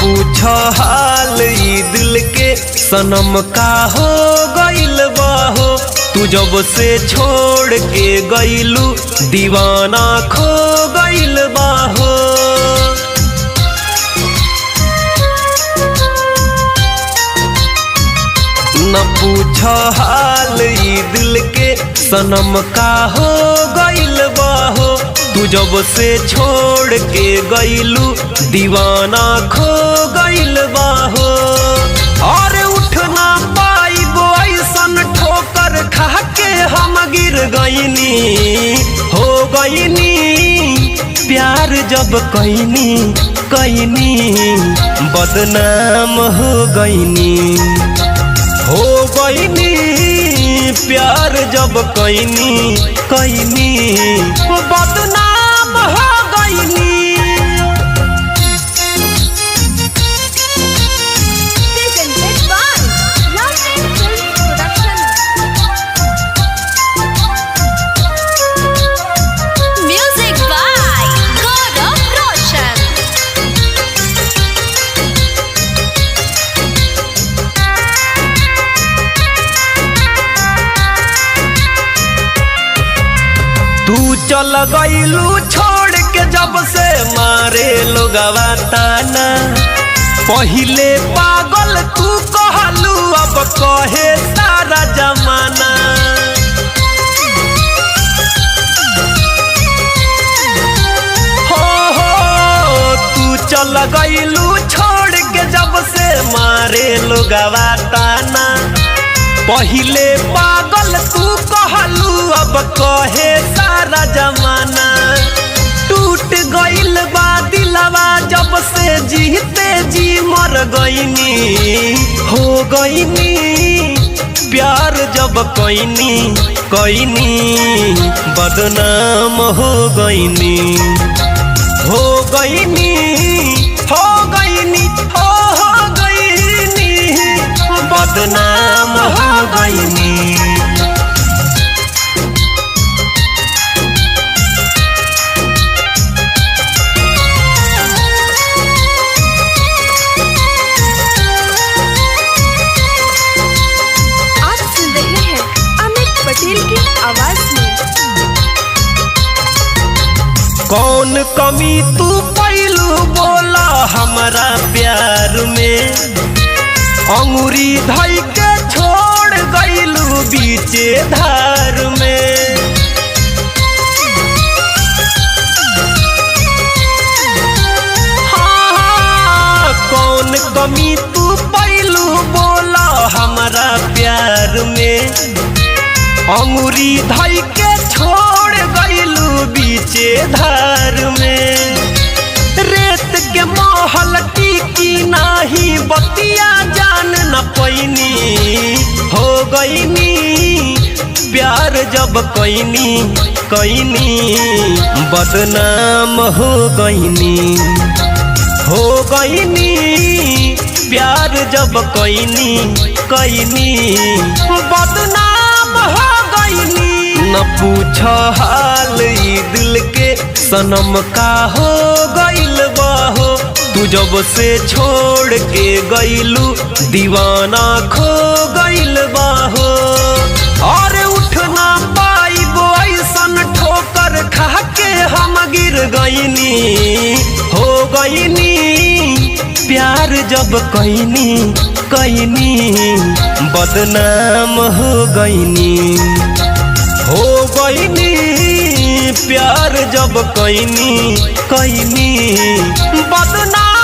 पूछ हाल ई दिल के सनम का हो गइल बाहो। तू जब से छोड़ के गइलू दीवाना खो गइल बाहो। न पूछ हाल ई दिल के सनम का हो गइल बाहो। तू जब से छोड़ के गइलू दीवाना खो गइल बाहो। और उठ ना पाइबो ऐसन ठोकर खा के हम गिर गइनी हो गइनी। प्यार जब कइनी बदनाम हो गइनी प्यार जब कइनी बदनाम हो गइनी। Presented by Lovely Film Production. Music by Gaurav Roshan. तू चल गइलू छोड़ के जब से मारे लोगवा ताना। पहिले पागल तू कहलू अब कहे सारा जमाना। हो तू चल गइलू छोड़ के जब से मारे लोगवा ताना। पहिले पागल तू कहलू अब कहे सारा जमाना। टूट गइल बा दिलवा जब से जीते जी मर गइनी हो गइनी। प्यार जब कइनी बदनाम हो गइनी बदनाम हो गइनी। आप सुन रहे हैं अमित पटेल की आवाज में। कौन कमी तू पैलू बोला हमारा प्यार में। अंगूरी धई के छोड़ गइलू बीचे धार में। हाँ, कौन कमी तू पैलू बोला हमारा प्यार में। अंगूरी धई के छोड़ गइलू बीचे धार में। रेत के महल टिकी नाही बतिया जान न पैनी हो गइनी। प्यार जब कइनी बदनाम हो गइनी प्यार जब कइनी बदनाम हो गइनी। न पूछ हाल ई दिल के सनम का हो गइल बाहो। तू जब से छोड़ के गइलू दीवाना खो गइल बाहो। और उठ ना पाइबो ऐसन ठोकर खा के हम गिर गइनी हो गइनी। प्यार जब कइनी बदनाम हो गइनी प्यार जब कइनी बदनाम